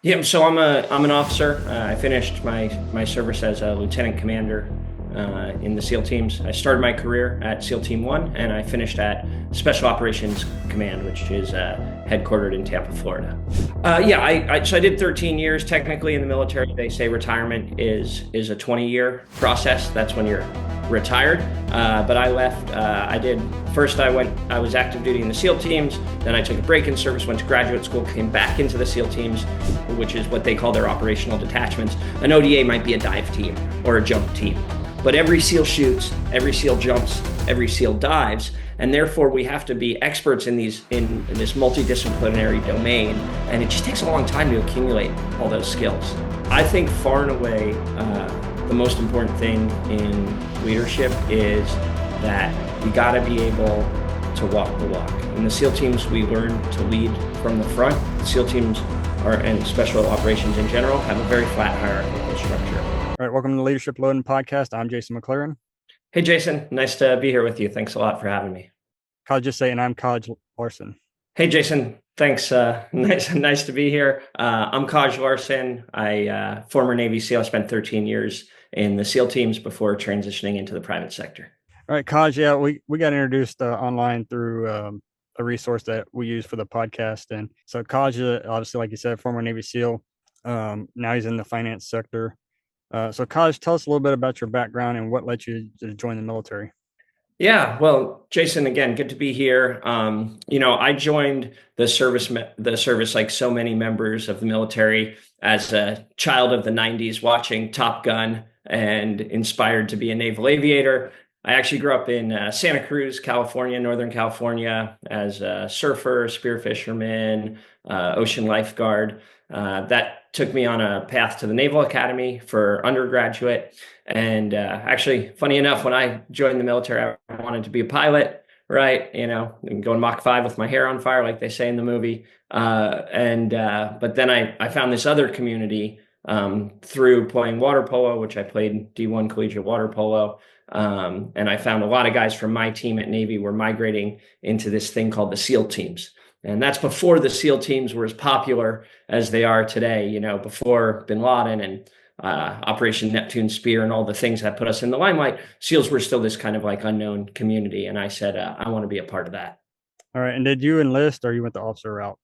Yeah, so I'm an officer. I finished my service as a lieutenant commander in the SEAL teams. I started my career at SEAL Team One, and I finished at Special Operations Command, which is headquartered in Tampa, Florida. So I did 13 years technically in the military. They say retirement is a 20-year process. That's when you're retired. But I left. I did first. I was active duty in the SEAL teams. Then I took a break in service, went to graduate school, came back into the SEAL teams, which is what they call their operational detachments. An ODA might be a dive team or a jump team. But every SEAL shoots, every SEAL jumps, every SEAL dives, and therefore we have to be experts in this multidisciplinary domain, and it just takes a long time to accumulate all those skills. I think far and away the most important thing in leadership is that you got to be able to walk the walk. In the SEAL teams, we learn to lead from the front. The SEAL teams and special operations in general have a very flat hierarchical structure. All right, welcome to the Leadership Loading Podcast. I'm Jason McClaren. Hey, Jason, nice to be here with you. Thanks a lot for having me. Just saying, I'm Kaj Larsen. Hey, Jason, thanks. Nice to be here. I'm Kaj Larsen. I former Navy SEAL. I spent 13 years in the SEAL teams before transitioning into the private sector. All right, Kaj, yeah, we got introduced online through a resource that we use for the podcast. And so Kaj, obviously, like you said, former Navy SEAL. Now he's in the finance sector. So Kaj, tell us a little bit about your background and what led you to join the military. Yeah, well, Jason, again, good to be here. I joined the service like so many members of the military as a child of the 90s, watching Top Gun and inspired to be a naval aviator. I actually grew up in Santa Cruz, California, Northern California, as a surfer, spearfisherman, ocean lifeguard. That took me on a path to the Naval Academy for undergraduate. And actually, funny enough, when I joined the military, I wanted to be a pilot, right? Going Mach 5 with my hair on fire, like they say in the movie. But then I found this other community through playing water polo, which I played D1 collegiate water polo. And I found a lot of guys from my team at Navy were migrating into this thing called the SEAL teams. And that's before the SEAL teams were as popular as they are today, before Bin Laden and Operation Neptune Spear and all the things that put us in the limelight. SEALs were still this kind of like unknown community. And I said, I want to be a part of that. All right, and did you enlist or you went the officer route?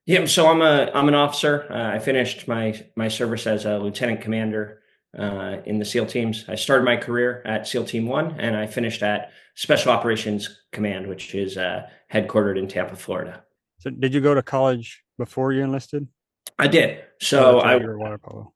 Yeah, so I'm an officer. I finished my service as a lieutenant commander in the SEAL teams. I started my career at SEAL Team One, and I finished at Special Operations Command, which is headquartered in Tampa, Florida. So did you go to college before you enlisted? I did. So you were water polo.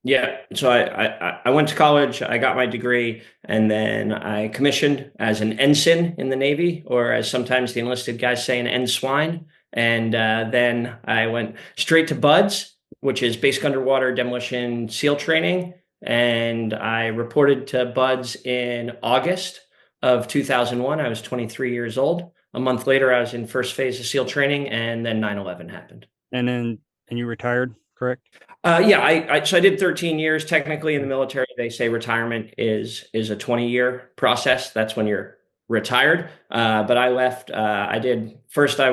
Yeah. So I went to college, I got my degree, and then I commissioned as an ensign in the Navy, or as sometimes the enlisted guys say, an ensign. And then I went straight to BUDS, which is basic underwater demolition SEAL training. And I reported to BUDS in August of 2001. I was 23 years old. A month later, I was in first phase of SEAL training, and then 9/11 happened. And you retired, correct? So I did 13 years technically in the military. They say retirement is a 20-year process. That's when you're retired. But I left. I did first. I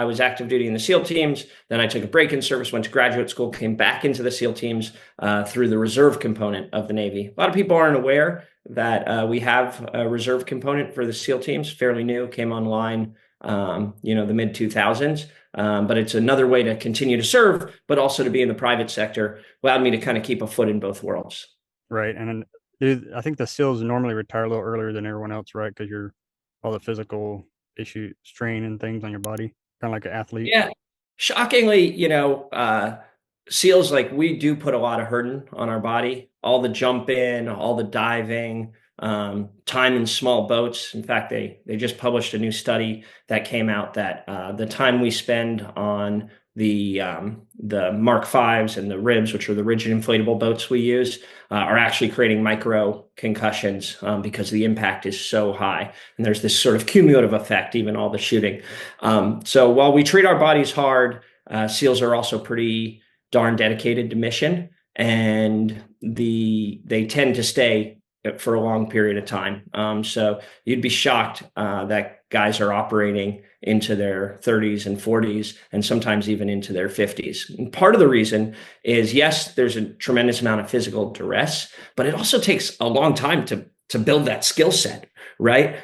was active duty in the SEAL teams. Then I took a break in service, went to graduate school, came back into the SEAL teams through the reserve component of the Navy. A lot of people aren't aware that we have a reserve component for the SEAL teams. Fairly new, came online, the mid 2000s. But it's another way to continue to serve, but also to be in the private sector. Allowed me to kind of keep a foot in both worlds. Right, and I think the SEALs normally retire a little earlier than everyone else, right? Because you're all the physical issue, strain and things on your body, kind of like an athlete. Yeah. Shockingly, SEALs, like, we do put a lot of burden on our body, all the jumping, all the diving, time in small boats. In fact, they just published a new study that came out that the time we spend on the Mark V's and the ribs, which are the rigid inflatable boats we use, are actually creating micro concussions because the impact is so high. And there's this sort of cumulative effect, even all the shooting. So while we treat our bodies hard, SEALs are also pretty darn dedicated to mission, and they tend to stay for a long period of time. So you'd be shocked that guys are operating into their 30s and 40s, and sometimes even into their 50s. And part of the reason is, yes, there's a tremendous amount of physical duress, but it also takes a long time to build that skill set, right?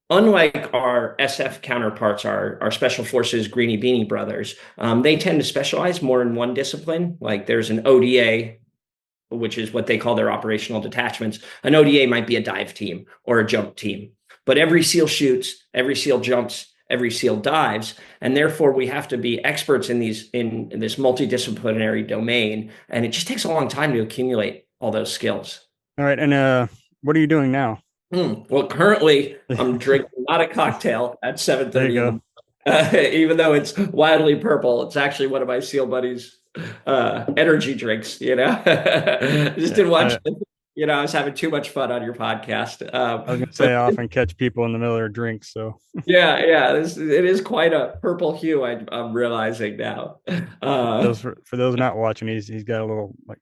Unlike our SF counterparts, our Special Forces Greenie Beanie brothers, they tend to specialize more in one discipline. Like there's an ODA, which is what they call their operational detachments. An ODA might be a dive team or a jump team, but every SEAL shoots, every SEAL jumps, every SEAL dives, and therefore we have to be experts in this multidisciplinary domain, and it just takes a long time to accumulate all those skills. All right. And what are you doing now? Well, currently I'm drinking not a cocktail at There you 7:30 in the go. morning. Even though it's wildly purple, it's actually one of my SEAL buddies' energy drinks. I just Yeah, didn't watch. I was having too much fun on your podcast. I was gonna But say I often catch people in the middle of their drinks. So yeah, it is quite a purple hue. I'm realizing now. for those not watching, he's got a little like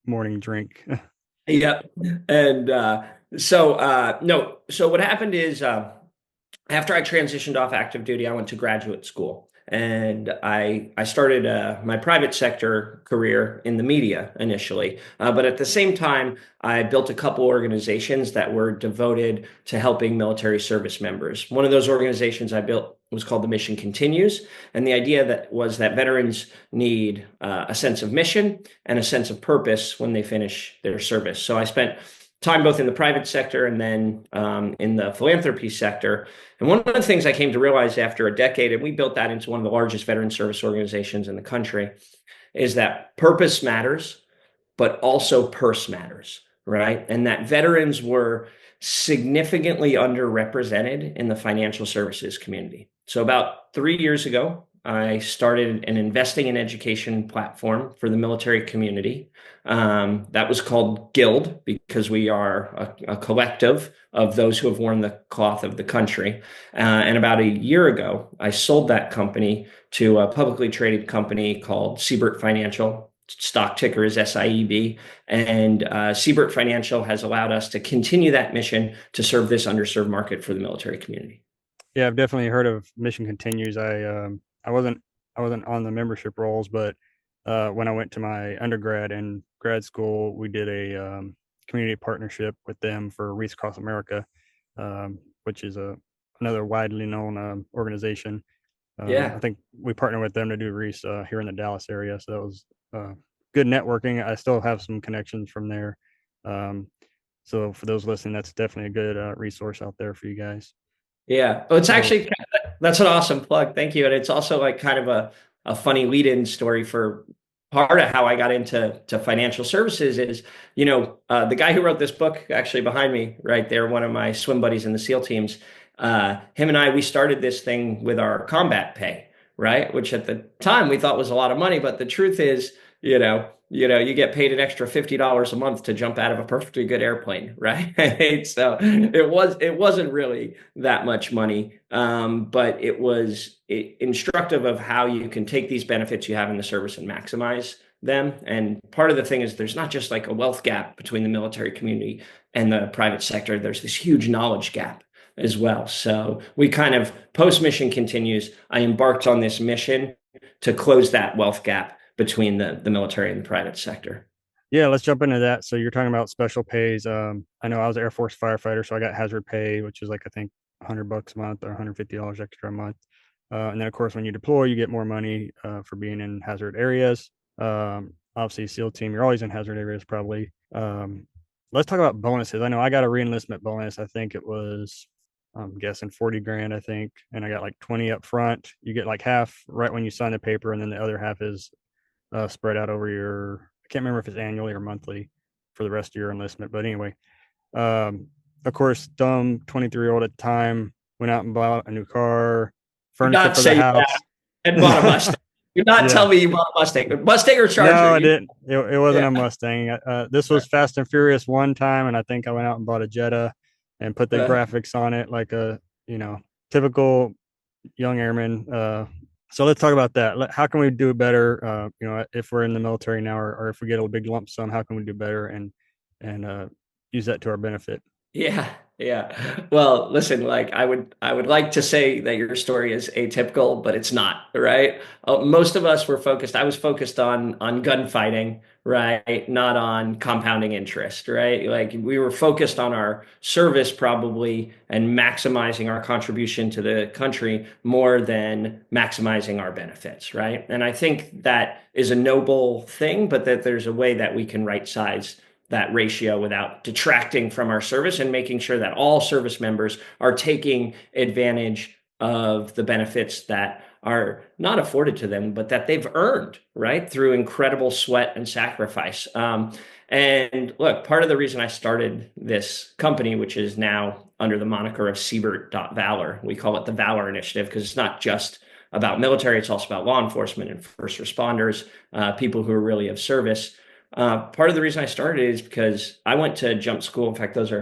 morning drink. Yep. And no. So what happened is, after I transitioned off active duty, I went to graduate school, and I started my private sector career in the media initially. But at the same time, I built a couple organizations that were devoted to helping military service members. One of those organizations I built was called The Mission Continues, and the idea that was that veterans need a sense of mission and a sense of purpose when they finish their service. So I spent time both in the private sector and then in the philanthropy sector. And one of the things I came to realize after a decade, and we built that into one of the largest veteran service organizations in the country, is that purpose matters, but also purse matters, right? And that veterans were significantly underrepresented in the financial services community. So about 3 years ago, I started an investing in education platform for the military community. That was called Guild because we are a collective of those who have worn the cloth of the country. And about a year ago, I sold that company to a publicly traded company called Seibert Financial. Stock ticker is SIEB. And Seibert Financial has allowed us to continue that mission to serve this underserved market for the military community. Yeah, I've definitely heard of Mission Continues. I wasn't on the membership rolls, but when I went to my undergrad and grad school, we did a community partnership with them for Reach Across America, which is another widely known organization. I Yeah. think we partnered with them to do Reese here in the Dallas area, so that was good networking. I still have some connections from there. Um, so for those listening, that's definitely a good resource out there for you guys. Yeah. Oh, it's So actually, that's an awesome plug. Thank you. And it's also like kind of a funny lead-in story for part of how I got into financial services is, the guy who wrote this book actually behind me right there, one of my swim buddies in the SEAL teams, him and we started this thing with our combat pay, right? Which at the time we thought was a lot of money, but the truth is, you get paid an extra $50 a month to jump out of a perfectly good airplane, right? So it wasn't really that much money, but it was instructive of how you can take these benefits you have in the service and maximize them. And part of the thing is there's not just like a wealth gap between the military community and the private sector. There's this huge knowledge gap as well. So we kind of post mission continues. I embarked on this mission to close that wealth gap between the military and the private sector. yeah, let's jump into that. So you're talking about special pays. I know I was an Air Force firefighter, so I got hazard pay, which is like I think $100 a month or $150 extra a month. And then of course when you deploy, you get more money for being in hazard areas. Obviously, SEAL team, you're always in hazard areas probably. Let's talk about bonuses. I know I got a reenlistment bonus. I think it was, I'm guessing 40 grand, I think, and I got like 20 up front. You get like half right when you sign the paper, and then the other half is spread out over your, I can't remember if it's annually or monthly for the rest of your enlistment. But anyway, of course, dumb 23-year-old at the time went out and bought a new car, Do furniture not for the say house. that and bought a Mustang. Do not Yeah. tell me you bought a Mustang. Mustang or Charger? No, I didn't. It wasn't Yeah. a Mustang. This was Fast and Furious one time, and I think I went out and bought a Jetta and put the graphics on it like a, typical young airman. So let's talk about that. How can we do better? If we're in the military now, or if we get a big lump sum, how can we do better and use that to our benefit? Yeah, yeah. Well, listen, like I would like to say that your story is atypical, but it's not, right? Most of us were focused, I was focused on gunfighting, right? Not on compounding interest, right? Like we were focused on our service probably and maximizing our contribution to the country more than maximizing our benefits, right? And I think that is a noble thing, but that there's a way that we can right size that ratio without detracting from our service and making sure that all service members are taking advantage of the benefits that are not afforded to them, but that they've earned, right, through incredible sweat and sacrifice. And look, part of the reason I started this company, which is now under the moniker of Seibert.Valor, we call it the Valor Initiative because it's not just about military, it's also about law enforcement and first responders, people who are really of service. Part of the reason I started is because I went to jump school. In fact, these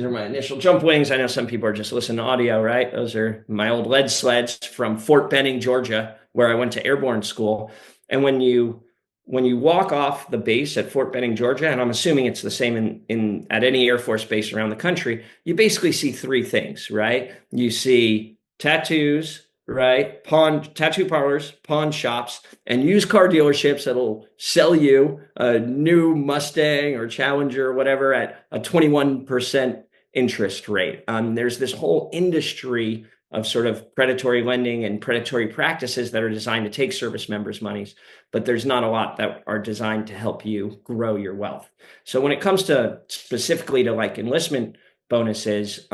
are my initial jump wings. I know some people are just listening to audio, right? Those are my old lead sleds from Fort Benning, Georgia, where I went to airborne school. And when you walk off the base at Fort Benning, Georgia, and I'm assuming it's the same in at any Air Force base around the country, you basically see three things, right? You see tattoos, right? Tattoo parlors, pawn shops, and used car dealerships that'll sell you a new Mustang or Challenger or whatever at a 21% interest rate. There's this whole industry of sort of predatory lending and predatory practices that are designed to take service members' monies, but there's not a lot that are designed to help you grow your wealth. So when it comes to specifically to like enlistment bonuses,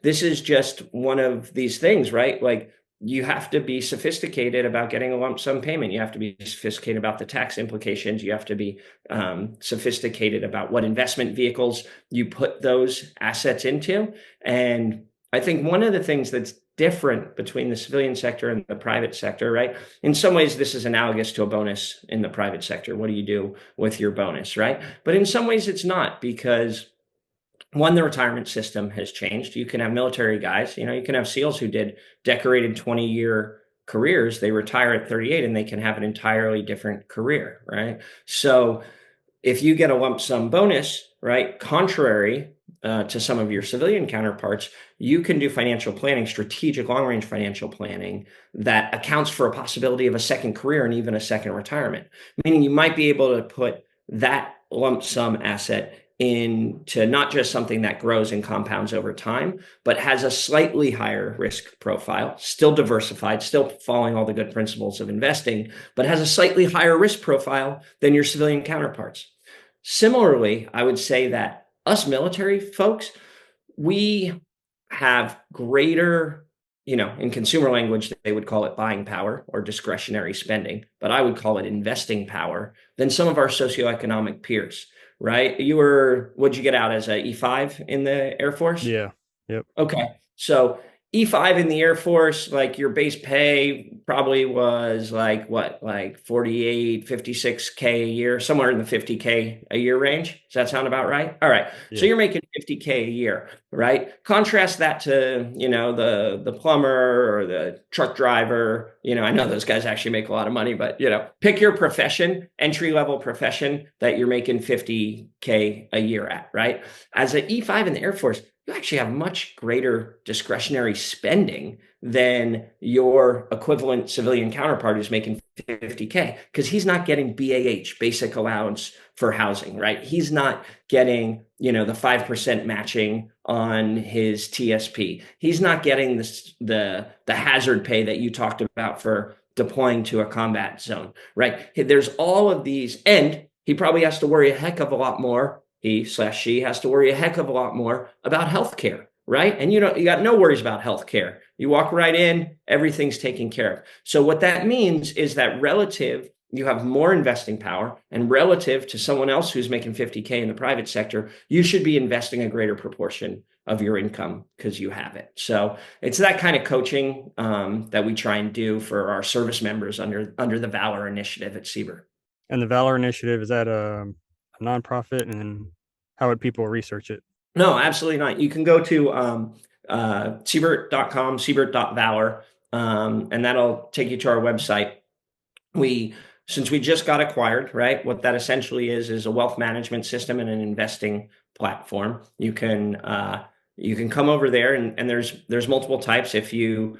this is just one of these things, right? Like you have to be sophisticated about getting a lump sum payment. You have to be sophisticated about the tax implications. You have to be sophisticated about what investment vehicles you put those assets into. And I think one of the things that's different between the civilian sector and the private sector, right? In some ways, this is analogous to a bonus in the private sector. What do you do with your bonus, right? But in some ways, it's not because one, the retirement system has changed. You can have military guys, you can have SEALs who did decorated 20-year careers. They retire at 38 and they can have an entirely different career, right? So if you get a lump sum bonus, right, contrary to some of your civilian counterparts, you can do financial planning, strategic long range financial planning that accounts for a possibility of a second career and even a second retirement, meaning you might be able to put that lump sum asset into not just something that grows and compounds over time, but has a slightly higher risk profile, still diversified, still following all the good principles of investing, but has a slightly higher risk profile than your civilian counterparts. Similarly, I would say that us military folks, we have greater, in consumer language, they would call it buying power or discretionary spending, but I would call it investing power than some of our socioeconomic peers, right? What'd you get out as a E5 in the Air Force? Yeah. Yep. Okay. So E5 in the Air Force, like your base pay probably was like what, like 48, 56K a year, somewhere in the 50K a year range. Does that sound about right? All right. So Yeah. you're making 50K a year, right? Contrast that to, the plumber or the truck driver. I know those guys actually make a lot of money, but pick your profession, entry level profession that you're making 50K a year at, right? As an E5 in the Air Force, you actually have much greater discretionary spending than your equivalent civilian counterpart who's making 50K because he's not getting BAH, basic allowance for housing, right? He's not getting, the 5% matching on his TSP. He's not getting the hazard pay that you talked about for deploying to a combat zone, right? There's all of these, and he probably has to worry a heck of a lot more, he/she has to worry a heck of a lot more about healthcare, right? And you got no worries about healthcare. You walk right in, everything's taken care of. So what that means is that you have more investing power, and relative to someone else who's making 50K in the private sector, you should be investing a greater proportion of your income because you have it. So it's that kind of coaching that we try and do for our service members under the Valor Initiative at Seibert. And the Valor Initiative, is that a nonprofit, and how would people research it? No, absolutely not. You can go to Seibert.com, Seibert.Valor, and that'll take you to our website. We since we just got acquired, right? What that essentially is a wealth management system and an investing platform. You can come over there, and there's multiple types. If you're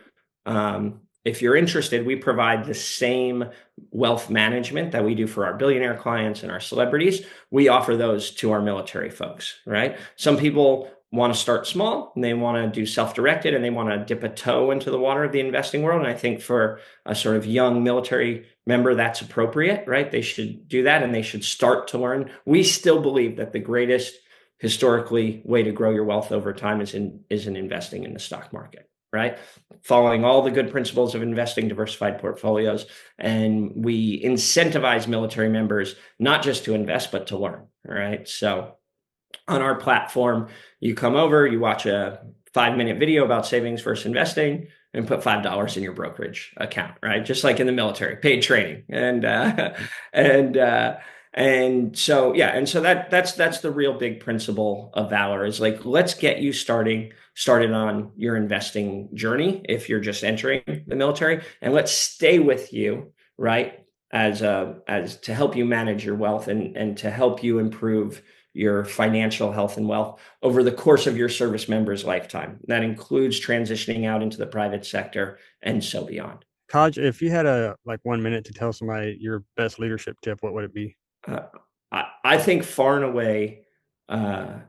interested, we provide the same wealth management that we do for our billionaire clients and our celebrities. We offer those to our military folks, right? Some people want to start small and they want to do self-directed and they want to dip a toe into the water of the investing world. And I think for a sort of young military member, that's appropriate, right? They should do that and they should start to learn. We still believe that the greatest historically way to grow your wealth over time is in investing in the stock market, right? Following all the good principles of investing diversified portfolios. And we incentivize military members not just to invest, but to learn, right? So on our platform, you come over, you watch a 5-minute video about savings versus investing, and put $5 in your brokerage account, right? Just like in the military, paid training. And so that's the real big principle of Valor, is like, let's get you started on your investing journey if you're just entering the military, and let's stay with you, right? As to help you manage your wealth and to help you improve your financial health and wealth over the course of your service member's lifetime. That includes transitioning out into the private sector and so beyond. Kaj, if you had 1 minute to tell somebody your best leadership tip, what would it be? I think far and away, the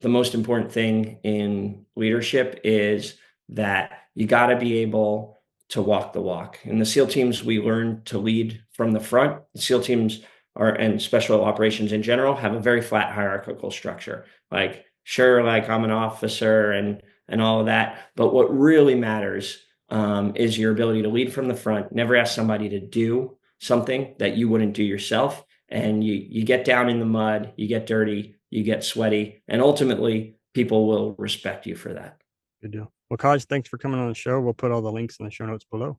most important thing in leadership is that you got to be able to walk the walk. In the SEAL teams, we learn to lead from the front. The SEAL teams and special operations in general have a very flat hierarchical structure. Like, sure, like I'm an officer and all of that, but what really matters is your ability to lead from the front. Never ask somebody to do something that you wouldn't do yourself. And you get down in the mud, you get dirty, you get sweaty, and ultimately people will respect you for that. Good deal. Well, Kaj, thanks for coming on the show. We'll put all the links in the show notes below.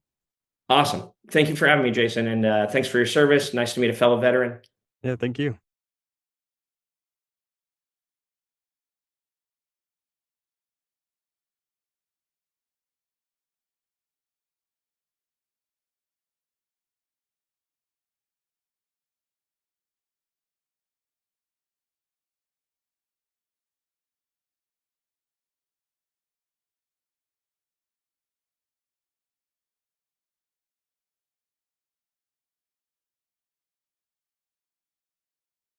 Awesome. Thank you for having me, Jason. And thanks for your service. Nice to meet a fellow veteran. Yeah, thank you.